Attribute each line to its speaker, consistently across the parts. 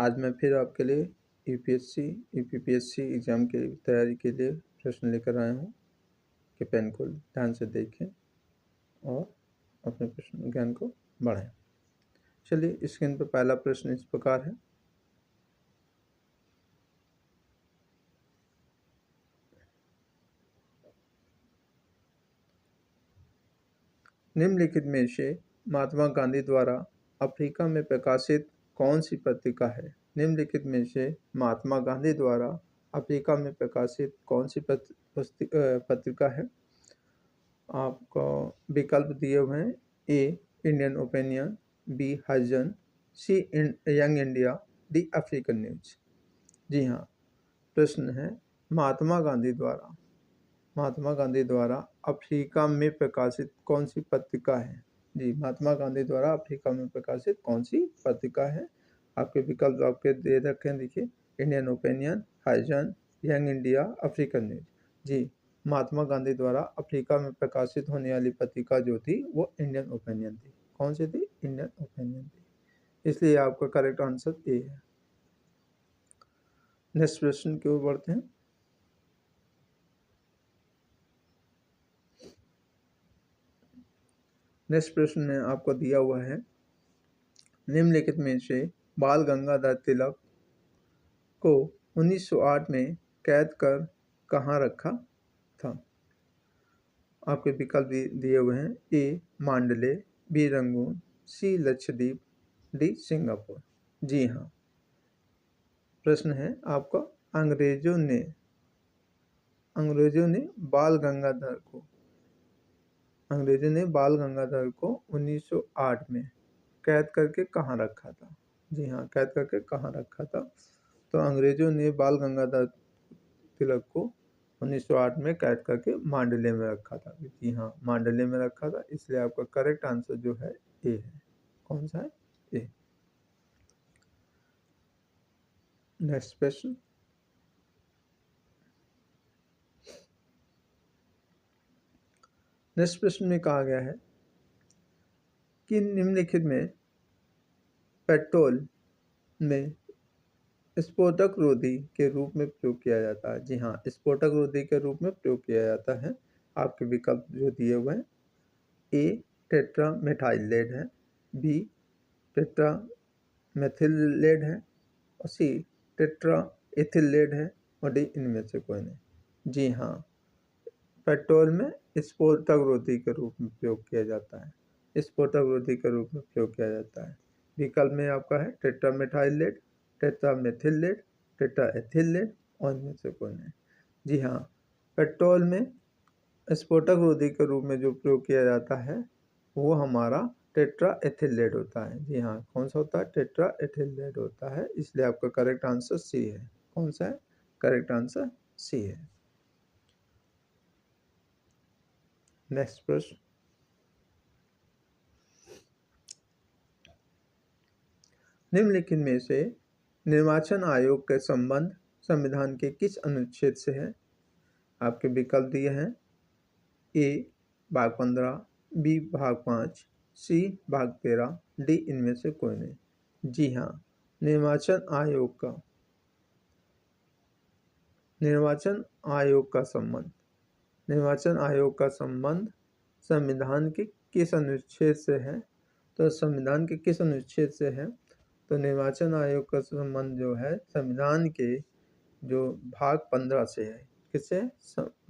Speaker 1: आज मैं फिर आपके लिए यूपीएससी यूपीपीएससी एग्ज़ाम की तैयारी के लिए प्रश्न लेकर आया हूँ कि पेन को ध्यान से देखें और अपने प्रश्न ज्ञान को बढ़ाएं। चलिए स्क्रीन पर पहला प्रश्न इस प्रकार है। निम्नलिखित में से महात्मा गांधी द्वारा अफ्रीका में प्रकाशित कौन सी पत्रिका है? निम्नलिखित में से महात्मा गांधी द्वारा अफ्रीका में प्रकाशित कौन सी पत्रिका है? आपको विकल्प दिए हुए हैं। A Indian Opinion, B Harijan, C Young India, D African News. जी हाँ, प्रश्न है महात्मा गांधी द्वारा अफ्रीका में प्रकाशित कौन सी पत्रिका है? जी, महात्मा गांधी द्वारा अफ्रीका में प्रकाशित कौन सी पत्रिका है? आपके विकल्प आपके दे रखे हैं, देखिए इंडियन ओपिनियन, हरिजन, यंग इंडिया, अफ्रीकन न्यूज। जी, महात्मा गांधी द्वारा अफ्रीका में प्रकाशित होने वाली पत्रिका जो थी वो इंडियन ओपिनियन थी। कौन सी थी? इंडियन ओपिनियन थी, इसलिए आपका करेक्ट आंसर ए है। नेक्स्ट प्रश्न की ओर बढ़ते हैं। नेक्स्ट प्रश्न में आपको दिया हुआ है, निम्नलिखित में से बाल गंगाधर तिलक को 1908 में कैद कर कहाँ रखा था? आपके विकल्प दिए हुए हैं। ए मांडले, बी रंगून, सी लक्षद्वीप, डी सिंगापुर। जी हाँ, प्रश्न है आपका अंग्रेजों ने बाल गंगाधर को 1908 में कैद करके कहाँ रखा था? जी हाँ, कैद करके कहाँ रखा था? तो अंग्रेजों ने बाल गंगाधर तिलक को 1908 में कैद करके मांडले में रखा था। जी हाँ, मांडले में रखा था, इसलिए आपका करेक्ट आंसर जो है ए है। कौन सा है? ए। नेक्स्ट प्रश्न, में कहा गया है कि निम्नलिखित में पेट्रोल में स्फोटक रोधी के रूप में प्रयोग किया जाता है। जी हाँ, स्फोटक रोधी के रूप में प्रयोग किया जाता है। आपके विकल्प जो दिए हुए हैं, ए टेट्रा मेथाइल लेड है, बी टेट्रा मेथिल लेड है, और सी टेट्रा एथिल लेड है, और डी इनमें से कोई नहीं। जी हाँ, पेट्रोल में स्फोटक रोधी के रूप में प्रयोग किया जाता है। स्फोटक रोधी के रूप में प्रयोग किया जाता है। विकल्प में आपका है tetra methyl lead, tetra methyl lead, tetra ethyl lead, और इनमें से कोई नहीं। जी हाँ, पेट्रोल में स्फोटक रोधी के रूप में जो प्रयोग किया जाता है वो हमारा टेट्रा एथिल लेड होता है। जी हाँ, कौन सा होता है? टेट्रा एथिल लेड होता है, इसलिए आपका करेक्ट आंसर सी है। कौन सा है? करेक्ट आंसर सी है। नेक्स्ट प्रश्न, निम्नलिखित में से निर्वाचन आयोग का संबंध संविधान के किस अनुच्छेद से है? आपके विकल्प दिए हैं। ए भाग 15, बी भाग 5, सी भाग 13, डी इनमें से कोई नहीं। जी हाँ, निर्वाचन आयोग का संबंध संविधान के किस अनुच्छेद से है? तो संविधान के किस अनुच्छेद से है? तो निर्वाचन आयोग का संबंध जो है संविधान के जो भाग 15 से है। किससे?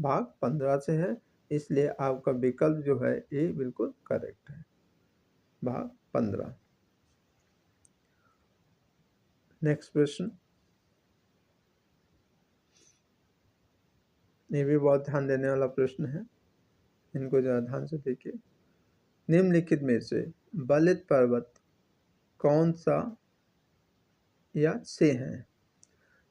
Speaker 1: भाग 15 से है, इसलिए आपका विकल्प जो है ए बिल्कुल करेक्ट है, भाग 15। नेक्स्ट प्रश्न, ये भी बहुत ध्यान देने वाला प्रश्न है, इनको ज़रा ध्यान से देखिए। निम्नलिखित में से बलित पर्वत कौन सा या से है?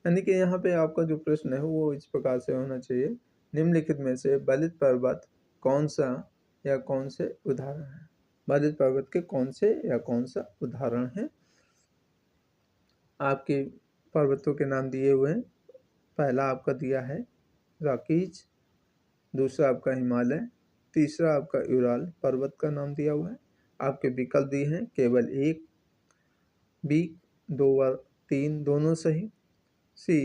Speaker 1: यानी कि यहाँ पे आपका जो प्रश्न है वो इस प्रकार से होना चाहिए, निम्नलिखित में से बलित पर्वत कौन सा या कौन से उदाहरण है? बलित पर्वत के कौन से या कौन सा उदाहरण है? आपके पर्वतों के नाम दिए हुए हैं। पहला आपका दिया है रॉकीज, दूसरा आपका हिमालय, तीसरा आपका यूराल पर्वत का नाम दिया हुआ है। आपके विकल्प दिए हैं केवल एक, बी 2 बार 3 दोनों सही, सी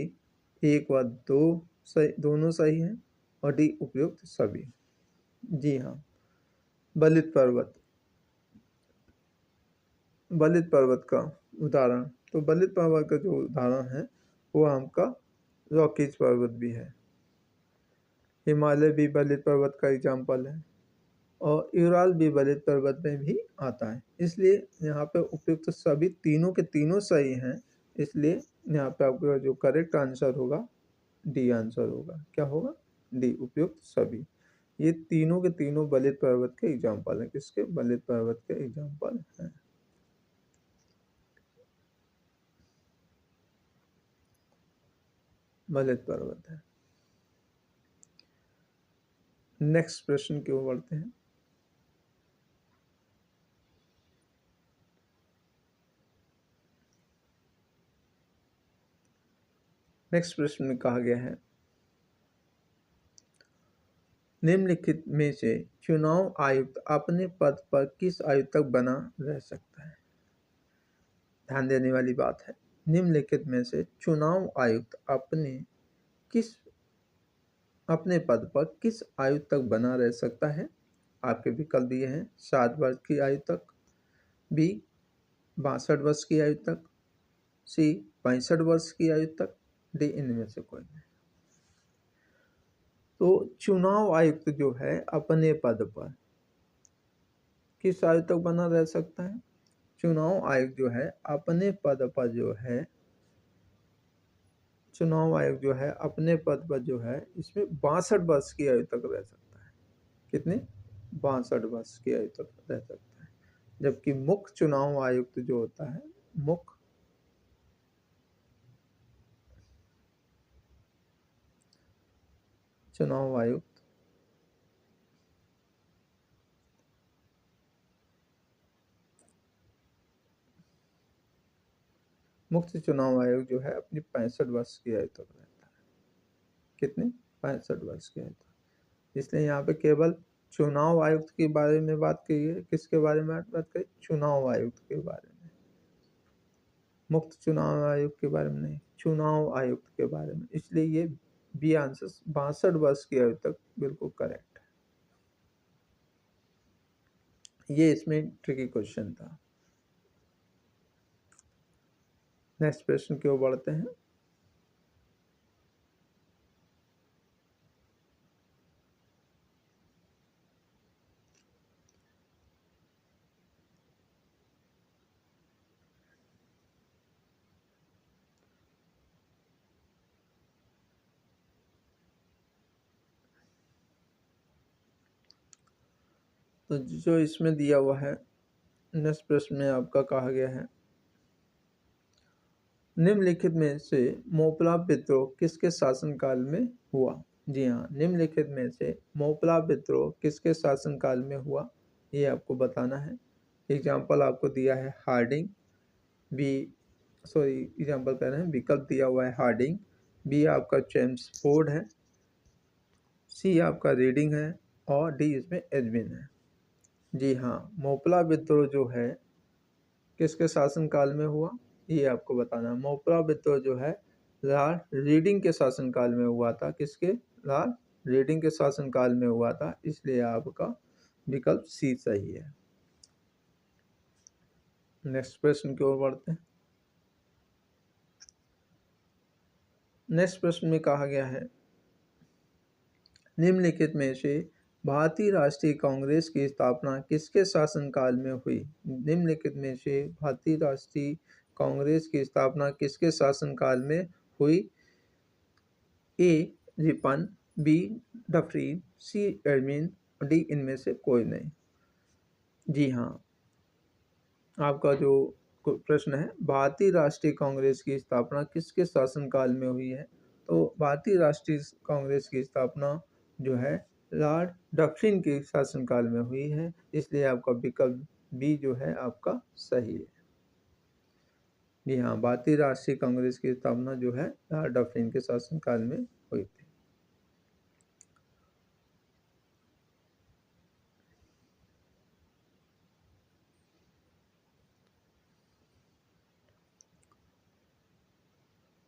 Speaker 1: 1 व 2 सही दोनों सही हैं और डी उपयुक्त सभी। जी हाँ, बलित पर्वत। बलित पर्वत का उदाहरण, तो बलित पर्वत का जो उदाहरण है वो आपका रॉकीज पर्वत भी है। हिमालय भी बलित पर्वत का एग्जाम्पल है और यूराल भी बलित पर्वत में भी आता है। इसलिए यहाँ पे उपयुक्त सभी तीनों के तीनों सही हैं, इसलिए यहाँ पे आपका जो करेक्ट आंसर होगा डी आंसर होगा। क्या होगा? डी उपयुक्त सभी। ये तीनों के तीनों बलित पर्वत के एग्जाम्पल हैं। किसके? बलित पर्वत के एग्जाम्पल हैं। बलित पर्वत है। नेक्स्ट प्रश्न की ओर बढ़ते हैं। नेक्स्ट प्रश्न में कहा गया है, निम्नलिखित में से चुनाव आयुक्त अपने पद पर किस आयु तक बना रह सकता है? ध्यान देने वाली बात है, निम्नलिखित में से चुनाव आयुक्त अपने पद पर किस आयु तक बना रह सकता है? आपके विकल्प दिए हैं 60 वर्ष की आयु तक, बी 62 वर्ष की आयु तक, सी 65 वर्ष की आयु तक, डी इनमें से कोई नहीं। तो चुनाव आयुक्त जो है अपने पद पर किस आयु तक बना रह सकता है? चुनाव आयोग जो है अपने पद पर जो है, चुनाव आयोग जो है अपने पद पर जो है इसमें 62 वर्ष की आयु तक रह सकता है। कितने? 62 वर्ष की आयु तक रह सकता है। जबकि मुख्य चुनाव आयुक्त जो होता है, मुख्य चुनाव आयुक्त मुख्य चुनाव आयोग जो है अपनी 65 वर्ष की आयु तक रहता है। कितने? 65 वर्ष की आयु तक। इसलिए यहाँ पे केवल चुनाव आयुक्त के बारे में बात की है। किसके बारे में बात करी? चुनाव आयुक्त के बारे में, मुक्त चुनाव आयुक्त के बारे में नहीं, चुनाव आयुक्त के बारे में। इसलिए ये बी आंसर 62 वर्ष की आयु तक बिल्कुल करेक्ट है। ये इसमें ट्रिकी क्वेश्चन था। नेक्स्ट प्रश्न की ओर बढ़ते हैं। तो जो इसमें दिया हुआ है, नेक्स्ट प्रश्न में आपका कहा गया है, निम्नलिखित में से मोपला विद्रोह किसके शासनकाल में हुआ? जी हाँ, निम्नलिखित में से मोपला विद्रोह किसके शासनकाल में हुआ, ये आपको बताना है। एग्जाम्पल आपको दिया है हार्डिंग, एग्जाम्पल कह रहे हैं, विकल्प दिया हुआ है हार्डिंग, बी आपका चेम्सफोर्ड है, सी आपका रीडिंग है और डी इसमें एडविन है। जी हाँ, मोपला विद्रोह जो है किसके शासनकाल में हुआ, ये आपको बताना है। मोपला विद्रोह जो है लॉर्ड रीडिंग के शासनकाल में हुआ था। किसके? लॉर्ड रीडिंग के शासनकाल में हुआ था, इसलिए आपका विकल्प सी सही है। नेक्स्ट प्रश्न की ओर बढ़ते हैं। नेक्स्ट प्रश्न में कहा गया है, निम्नलिखित में से भारतीय राष्ट्रीय कांग्रेस की स्थापना किसके शासनकाल में हुई? निम्नलिखित में से भारतीय राष्ट्रीय कांग्रेस की स्थापना किसके शासनकाल में हुई? ए रिपन, बी डफरीन, सी एडमिन, डी इनमें से कोई नहीं। जी हाँ, आपका जो प्रश्न है भारतीय राष्ट्रीय कांग्रेस की स्थापना किसके शासनकाल में हुई है, तो भारतीय राष्ट्रीय कांग्रेस की स्थापना जो है लॉर्ड डफरिन के शासनकाल में हुई है, इसलिए आपका विकल्प बी जो है आपका सही है। जी हाँ, भारतीय राष्ट्रीय कांग्रेस की स्थापना जो है लॉर्ड डफरिन के शासनकाल में हुई थी।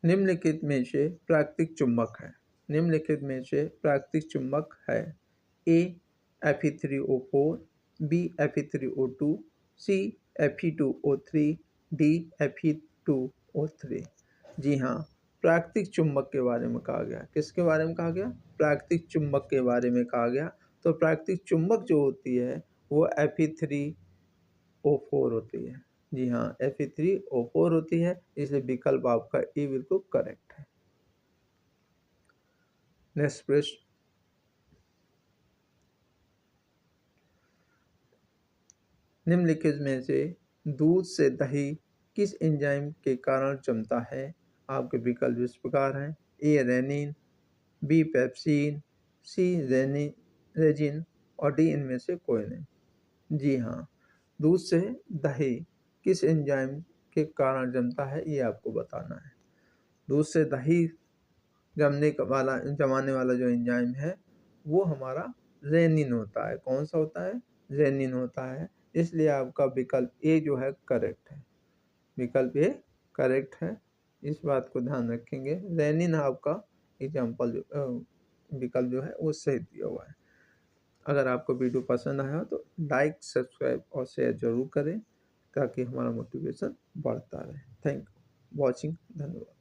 Speaker 1: निम्नलिखित में से प्राकृतिक चुंबक है। निम्नलिखित में से प्राकृतिक चुंबक है। ए Fe3O4, बी Fe3O2, सी Fe2O3, डी Fe2O3। जी हाँ, प्राकृतिक चुंबक के बारे में कहा गया। किसके बारे में कहा गया? प्राकृतिक चुंबक के बारे में कहा गया। तो प्राकृतिक चुंबक जो होती है वो Fe3O4 होती है। जी हाँ, Fe3O4 होती है, इसलिए विकल्प आपका ए बिल्कुल करेक्ट है। नेक्स्ट प्रश्न, निम्नलिखित में से दूध से दही किस एंजाइम के कारण जमता है? आपके विकल्प इस प्रकार हैं। ए रेनिन, बी पेप्सिन, सी रेजिन और डी इनमें से कोई नहीं। जी हाँ, दूध से दही किस एंजाइम के कारण जमता है ये आपको बताना है। दूध से दही जमाने वाला जो एंजाइम है वो हमारा रेनिन होता है। कौन सा होता है? रेनिन होता है। इसलिए आपका विकल्प ए जो है करेक्ट है। विकल्प ए करेक्ट है, इस बात को ध्यान रखेंगे। रेनिन आपका एग्जाम्पल विकल्प जो है वो सही दिया हुआ है। अगर आपको वीडियो पसंद आया तो लाइक, सब्सक्राइब और शेयर जरूर करें ताकि हमारा मोटिवेशन बढ़ता रहे। Thank you watching. धन्यवाद।